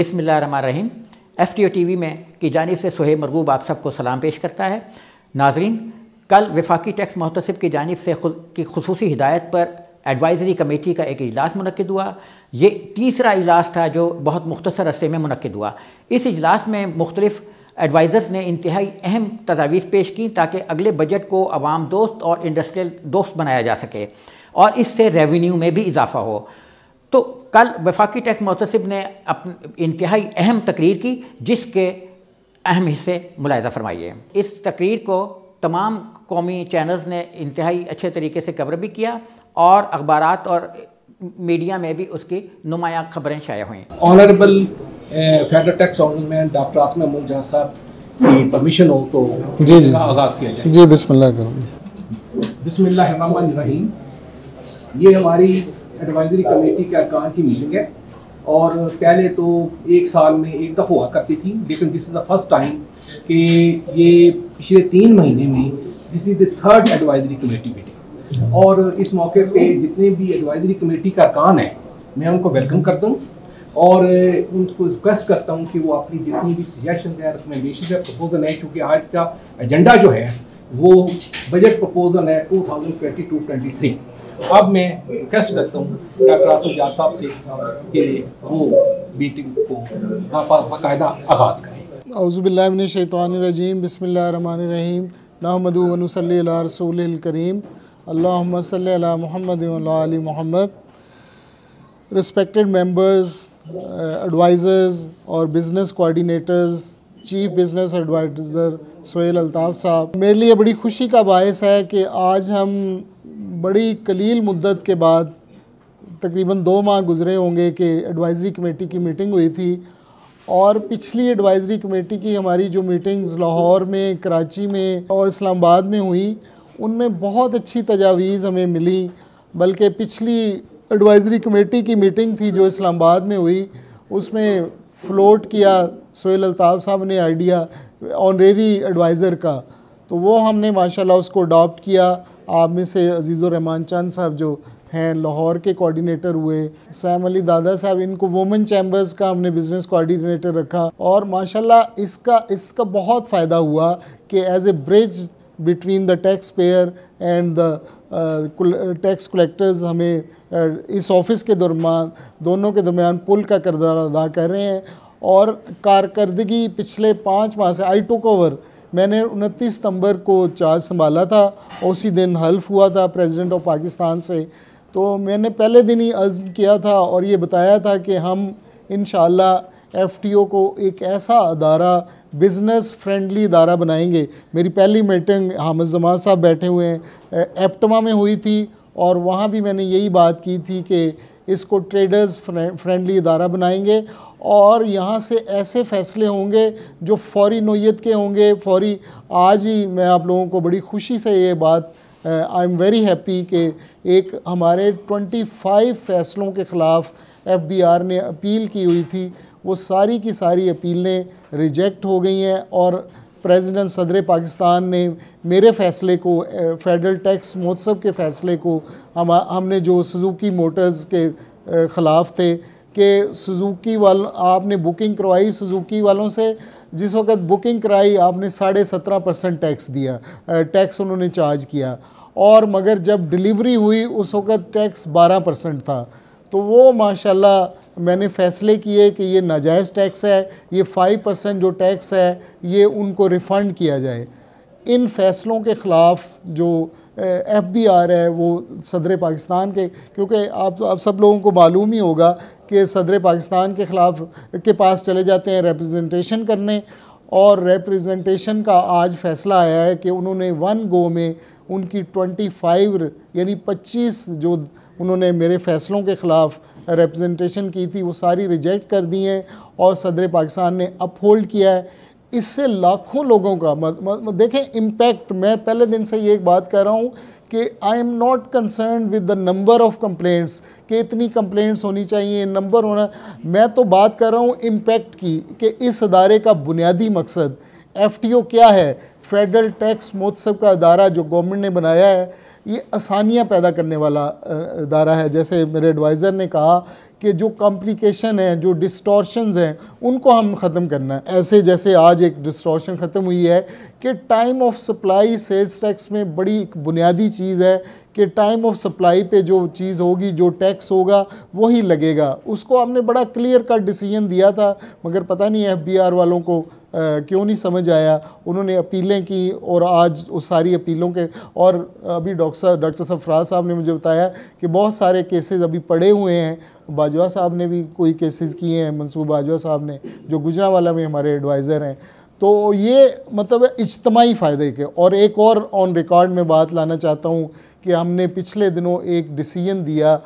बिस्मिल्लाहिर्रहमानिर्रहीम। FTO TV में की जानिब से सुहेब मरगूब आप सबको सलाम पेश करता है। नाजरीन, कल वफाकी टैक्स मोहतसिब की जानिब से खुसूसी हिदायत पर एडवाइज़री कमेटी का एक इजलास मुनक्किद हुआ। ये तीसरा इजलास था जो बहुत मुख्तसर अरसे में मुनक्किद हुआ। इस इजलास में मुख्तलिफ एडवाइज़र्स ने इंतहाई अहम तजावीज़ पेश की ताकि अगले बजट को अवाम दोस्त और इंडस्ट्रियल दोस्त बनाया जा सके और इससे रेवेन्यू में भी इजाफ़ा हो। तो कल वफाकी टैक्स मोहतसिब ने इंतहाई अहम तकरीर की जिसके अहम हिस्से मुलाहिज़ा फरमाइए। इस तकरीर को तमाम कौमी चैनल्स ने इंतहाई अच्छे तरीके से कवर भी किया और अखबारात और मीडिया में भी उसकी नुमायाँ खबरें शाया हुई। ऑनरेबल फेडरल टैक्स ऑनरमैन डॉक्टर आसिम महमूद जहाँ साहब की परमिशन हो तो इसका आगाज़ किया जाए। जी बिस्मिल्लाह करो। बिस्मिल्लाहिर्रहमानिर्रहीम। ये हमारी एडवाइजरी कमेटी के अरकान की मीटिंग है और पहले तो एक साल में एक दफ़ा हुआ करती थी, लेकिन this is the first time कि ये पिछले 3 महीने में this is the third advisory committee meeting. और इस मौके पे जितने भी एडवाइजरी कमेटी का अरकान है मैं उनको वेलकम करता हूँ और उनको रिक्वेस्ट करता हूँ कि वो अपनी जितनी भी सजेशन है, रिकमेंडेशन है, प्रपोजल है, क्योंकि आज का एजेंडा जो है वो बजट प्रपोजल है 2022-23। अब मैं रिक्वेस्ट करता हूँ डॉक्टर आसिम जहाँ साहब से कि वो मीटिंग को बाकायदा आगाज़ करें। औज़ुबिल्लाहि मिनश्शैतानिर्रजीम बिस्मिल्लाहिर्रहमानिर्रहीम नहमदुहु व नुसल्ली अला रसूलिल करीम अल्लाहुम्मा सल्लि अला मुहम्मद व अला आलि मुहम्मद। रिस्पेक्टेड मेंबर्स, एडवाइज़र्स और business coordinators, chief business advisor Suhail Altaf sahab, मेरे लिए बड़ी खुशी का बायस है कि आज हम बड़ी कलील मुद्दत के बाद तकरीबन 2 माह गुज़रे होंगे कि एडवाइज़री कमेटी की मीटिंग हुई थी और पिछली एडवाइज़री कमेटी की हमारी जो मीटिंग्स लाहौर में, कराची में और इस्लामाबाद में हुई उनमें बहुत अच्छी तजावीज़ हमें मिली। बल्कि पिछली एडवाइज़री कमेटी की मीटिंग थी जो इस्लामाबाद में हुई, उसमें फ्लोट किया सुहेल अल्ताफ़ साहब ने आइडिया ऑनरेरी एडवाइज़र का, तो वो हमने माशाल्लाह उसको अडॉप्ट किया। आप में से अजीज़ुर रहमान चंद साहब जो हैं लाहौर के कोऑर्डिनेटर हुए, सैम अली दादा साहब, इनको वुमेन चैम्बर्स का हमने बिज़नेस कोऑर्डिनेटर रखा और माशाल्लाह इसका बहुत फ़ायदा हुआ कि as a bridge between the tax payer and the tax collectors हमें इस ऑफ़िस के दोनों के दरमियान पुल का किरदार अदा कर रहे हैं। और कारकर्दगी पिछले 5 माह से आई टुक ओवर, मैंने 29 सितंबर को चार्ज संभाला था, उसी दिन हल्फ हुआ था प्रेसिडेंट ऑफ पाकिस्तान से। तो मैंने पहले दिन ही अज़्म किया था और ये बताया था कि हम इंशाअल्लाह FTO को एक ऐसा अदारा, बिज़नेस फ्रेंडली अदारा बनाएंगे। मेरी पहली मीटिंग हामिद जमान साहब बैठे हुए हैं एप्टमा में हुई थी और वहाँ भी मैंने यही बात की थी कि इसको ट्रेडर्स फ्रेंडली अदारा बनाएंगे और यहाँ से ऐसे फ़ैसले होंगे जो फ़ौरी नोयत के होंगे, फ़ौरी। आज ही मैं आप लोगों को बड़ी खुशी से ये बात, आई एम वेरी हैप्पी कि एक हमारे 25 फ़ैसलों के ख़िलाफ़ FBR ने अपील की हुई थी, वो सारी की सारी अपीलें रिजेक्ट हो गई हैं और प्रेसिडेंट सदर पाकिस्तान ने मेरे फ़ैसले को, फेडरल टैक्स मोहतसब के फ़ैसले को, हमने जो सुजुकी मोटर्स के ख़िलाफ़ थे कि सुजुकी आपने बुकिंग करवाई सुजुकी वालों से, जिस वक्त बुकिंग कराई आपने 17.5% टैक्स दिया, टैक्स उन्होंने चार्ज किया और मगर जब डिलीवरी हुई उस वक्त टैक्स 12% था। तो वो माशाल्लाह मैंने फ़ैसले किए कि ये नाजायज़ टैक्स है, ये 5% जो टैक्स है ये उनको रिफ़ंड किया जाए। इन फ़ैसलों के ख़िलाफ़ जो FBR है वो सदर पाकिस्तान के, क्योंकि आप सब लोगों को मालूम ही होगा कि सदर पाकिस्तान के ख़िलाफ़ के पास चले जाते हैं रिप्रेजेंटेशन करने और रिप्रेजेंटेशन का आज फ़ैसला आया है कि उन्होंने 1 गो में उनकी 25 यानी 25 जो उन्होंने मेरे फ़ैसलों के ख़िलाफ़ रिप्रेजेंटेशन की थी वो सारी रिजेक्ट कर दी हैं और सदर पाकिस्तान ने अपहोल्ड किया है। इससे लाखों लोगों का देखें इम्पैक्ट। मैं पहले दिन से ये एक बात कह रहा हूँ कि I am not concern with the number of complaints कि इतनी कंप्लेंट्स होनी चाहिए, नंबर होना। मैं तो बात कर रहा हूँ इम्पैक्ट की कि इस अदारे का बुनियादी मकसद FTO क्या है। फेडरल टैक्स मोहतसब का अदारा जो गवर्नमेंट ने बनाया है ये आसानियाँ पैदा करने वाला अदारा है। जैसे मेरे एडवाइज़र ने कहा कि जो कॉम्प्लिकेशन है, जो डिस्टॉर्शंस हैं, उनको हम ख़त्म करना है। ऐसे जैसे आज एक डिस्टॉर्शन ख़त्म हुई है कि time of supply sales tax में बड़ी एक बुनियादी चीज़ है कि टाइम ऑफ सप्लाई पे जो चीज़ होगी, जो टैक्स होगा वही लगेगा। उसको हमने बड़ा क्लियर कट डिसीजन दिया था, मगर पता नहीं FBR वालों को क्यों नहीं समझ आया। उन्होंने अपीलें की और आज उस सारी अपीलों के, और अभी डॉक्टर सरफराज साहब ने मुझे बताया कि बहुत सारे केसेस अभी पड़े हुए हैं। बाजवा साहब ने भी कोई केसेस किए हैं, मंसूर बाजवा साहब ने, जो गुजरांवाला में हमारे एडवाइज़र हैं। तो ये मतलब इज्तमाही फ़ायदे के। और एक और ऑन रिकॉर्ड में बात लाना चाहता हूँ कि हमने पिछले दिनों एक डिसीजन दिया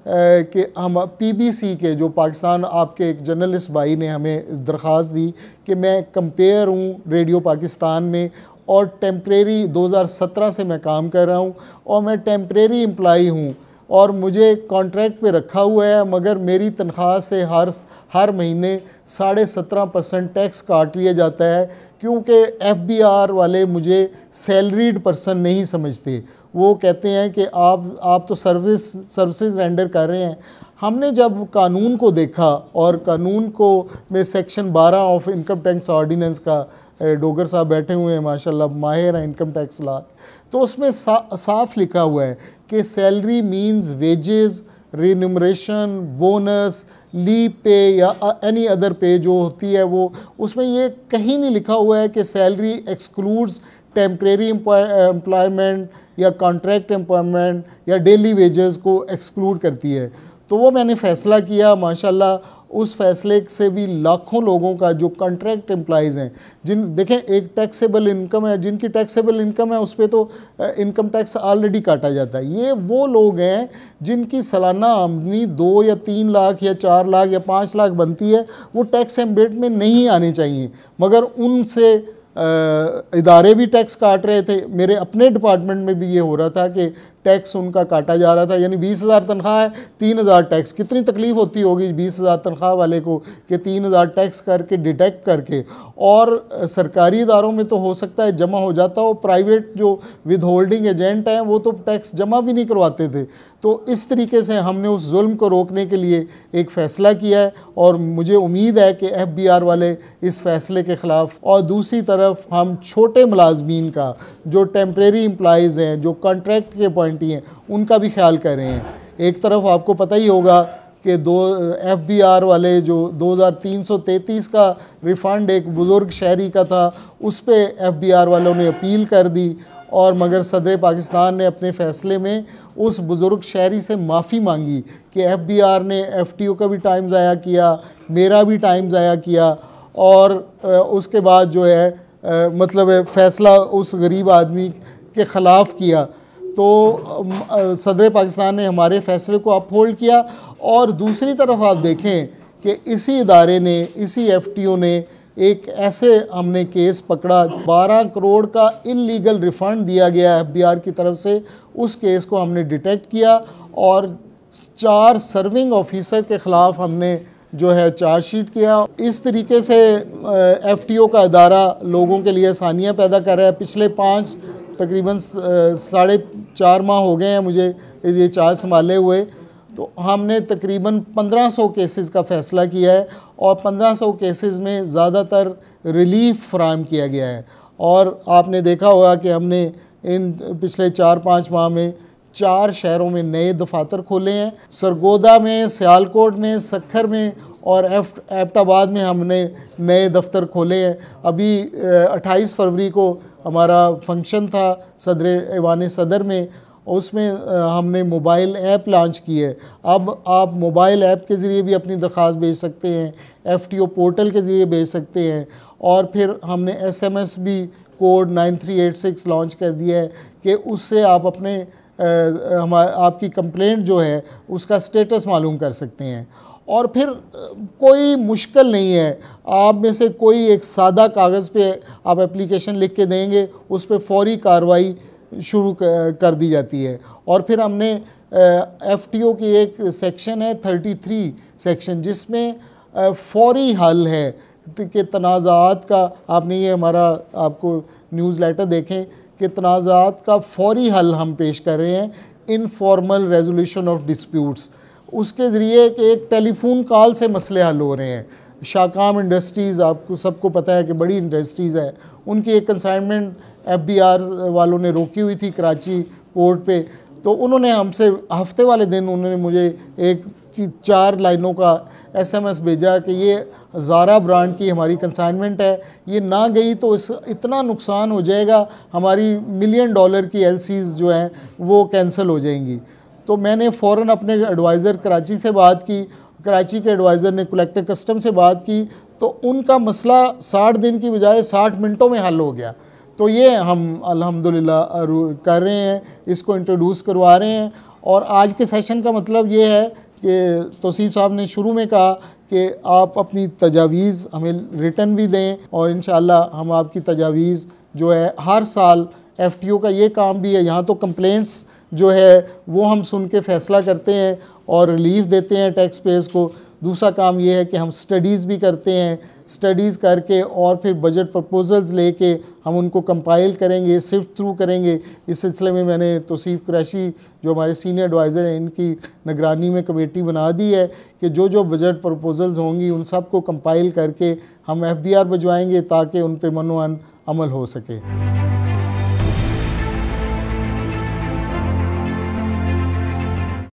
कि हम PBC के, जो पाकिस्तान, आपके एक जर्नलिस्ट भाई ने हमें दरख्वास्त दी कि मैं कंपेयर हूँ रेडियो पाकिस्तान में और टेम्परेरी 2017 से मैं काम कर रहा हूँ और मैं टेम्परेरी एम्प्लॉई हूँ और मुझे कॉन्ट्रैक्ट पे रखा हुआ है, मगर मेरी तनख्वाह से हर महीने 17.5% टैक्स काट लिया जाता है, क्योंकि FBR वाले मुझे सैलरीड पर्सन नहीं समझते। वो कहते हैं कि आप तो सर्विसेज रेंडर कर रहे हैं। हमने जब कानून को देखा और कानून को में section 12 of income tax ordinance का, डोगर साहब बैठे हुए हैं माशाल्लाह, माहिर हैं इनकम टैक्स लॉ, तो उसमें साफ लिखा हुआ है कि salary means wages, remuneration, bonus, leave पे या एनी अदर पे जो होती है वो, उसमें ये कहीं नहीं लिखा हुआ है कि सैलरी एक्सक्लूड्स टेम्परेरी एम्प्लॉयमेंट या कॉन्ट्रैक्ट एम्प्लॉयमेंट या डेली वेजेस को एक्सक्लूड करती है। तो वो मैंने फ़ैसला किया, माशाल्लाह उस फैसले से भी लाखों लोगों का जो कॉन्ट्रैक्ट एम्प्लॉइज़ हैं, देखें एक टैक्सेबल इनकम है, जिनकी टैक्सेबल इनकम है उस पर तो इनकम टैक्स ऑलरेडी काटा जाता है। ये वो लोग हैं जिनकी सालाना आमदनी 2 या 3 लाख या 4 लाख या 5 लाख बनती है, वो टैक्स एम्बेट में नहीं आने चाहिए, मगर उनसे इदारे भी टैक्स काट रहे थे। मेरे अपने डिपार्टमेंट में भी ये हो रहा था कि टैक्स उनका काटा जा रहा था, यानी 20,000 तनख्वाह है, 3,000 टैक्स। कितनी तकलीफ़ होती होगी 20,000 तनख्वाह वाले को कि 3,000 टैक्स करके डिटेक्ट करके। और सरकारी इदारों में तो हो सकता है जमा हो जाता हो, प्राइवेट जो विद होल्डिंग एजेंट हैं वो तो टैक्स जमा भी नहीं करवाते थे। तो इस तरीके से हमने उस जुल्म को रोकने के लिए एक फ़ैसला किया है और मुझे उम्मीद है कि FBR वाले इस फ़ैसले के ख़िलाफ़, और दूसरी तरफ हम छोटे मुलाजमीन का, जो टेम्परेरी एम्प्लॉइज़ हैं, जो कॉन्ट्रैक्ट के अपॉइंटी हैं, उनका भी ख्याल कर रहे हैं। एक तरफ आपको पता ही होगा कि FBR वाले जो 2333 का रिफ़ंड एक बुज़ुर्ग शहरी का था, उस पर FBR वालों ने अपील कर दी, और मगर सदर पाकिस्तान ने अपने फ़ैसले में उस बुज़ुर्ग शहरी से माफ़ी मांगी कि FBR ने FTO का भी टाइम ज़ाया किया, मेरा भी टाइम ज़ाया किया, और उसके बाद जो है मतलब फ़ैसला उस गरीब आदमी के ख़िलाफ़ किया। तो सदर पाकिस्तान ने हमारे फ़ैसले को अपहोल्ड किया। और दूसरी तरफ आप देखें कि इसी इदारे ने, इसी FTO ने एक ऐसे हमने केस पकड़ा, 12 करोड़ का इल्लीगल रिफ़ंड दिया गया FBR की तरफ से। उस केस को हमने डिटेक्ट किया और 4 सर्विंग ऑफिसर के ख़िलाफ़ हमने जो है चार्जशीट किया। इस तरीके से FTO का इदारा लोगों के लिए आसानियाँ पैदा कर रहा है। पिछले तकरीबन 4.5 माह हो गए हैं मुझे ये चार्ज संभाले हुए, तो हमने तकरीबन 1500 केसेस का फ़ैसला किया है और 1500 केसेस में ज़्यादातर रिलीफ फराहम किया गया है। और आपने देखा होगा कि हमने इन पिछले 4-5 माह में 4 शहरों में नए दफातर खोले हैं, सरगोदा में, सियालकोट में, सखर में और एबटाबाद में हमने नए दफ्तर खोले हैं। अभी 28 फरवरी को हमारा फंक्शन था ऐवान सदर में, उसमें हमने मोबाइल ऐप लॉन्च की है। अब आप मोबाइल ऐप के ज़रिए भी अपनी दरख्वास्त भेज सकते हैं, FTO पोर्टल के ज़रिए भेज सकते हैं, और फिर हमने SMS भी कोड 9386 लॉन्च कर दिया है कि उससे आप अपने आपकी कंप्लेंट जो है उसका स्टेटस मालूम कर सकते हैं। और फिर कोई मुश्किल नहीं है, आप में से कोई एक सादा कागज़ पे आप एप्लीकेशन लिख के देंगे, उस पर फ़ौरी कार्रवाई शुरू कर दी जाती है। और फिर हमने FTO की एक सेक्शन है 33 सेक्शन, जिसमें फ़ौरी हल है कि तनाज़ात का, आपने ये हमारा आपको न्यूज़लेटर देखें कि तनाज़ात का फ़ौरी हल हम पेश कर रहे हैं, इनफॉर्मल रेजोल्यूशन ऑफ डिस्प्यूट्स। उसके ज़रिए एक टेलीफोन कॉल से मसले हल हो रहे हैं। शाकाम इंडस्ट्रीज़, आपको सबको पता है कि बड़ी इंडस्ट्रीज़ है, उनकी एक कंसाइनमेंट FBR वालों ने रोकी हुई थी कराची पोर्ट पे, तो उन्होंने हमसे हफ्ते वाले दिन उन्होंने मुझे एक 4 लाइनों का SMS भेजा कि ये ज़ारा ब्रांड की हमारी कंसाइनमेंट है, ये ना गई तो इतना नुकसान हो जाएगा, हमारी $1 मिलियन की LCs जो हैं वो कैंसिल हो जाएंगी। तो मैंने फ़ौरन अपने एडवाइज़र कराची से बात की, कराची के एडवाइज़र ने कलेक्टर कस्टम से बात की, तो उनका मसला 60 दिन की बजाय 60 मिनटों में हल हो गया। तो ये हम अल्हम्दुलिल्लाह कर रहे हैं, इसको इंट्रोड्यूस करवा रहे हैं। और आज के सेशन का मतलब ये है कि तौसीफ़ साहब ने शुरू में कहा कि आप अपनी तजावीज़ हमें रिटर्न भी दें, और इंशाअल्लाह हम आपकी तजावीज़ जो है हर साल FTO का ये काम भी है, यहाँ तो कंप्लेंट्स जो है वो हम सुन के फ़ैसला करते हैं और रिलीफ देते हैं टैक्स पेयर्स को। दूसरा काम ये है कि हम स्टडीज़ भी करते हैं, स्टडीज़ करके और फिर बजट प्रपोजल्स लेके हम उनको कंपाइल करेंगे, सिफ्ट थ्रू करेंगे। इस सिलसिले में मैंने तौसीफ़ कुरैशी जो हमारे सीनियर एडवाइज़र हैं, इनकी निगरानी में कमेटी बना दी है कि जो जो बजट प्रपोजल्स होंगी उन सब को कंपाइल करके हम FBR भिजवाएंगे ताकि उन पर मनोअन अमल हो सके।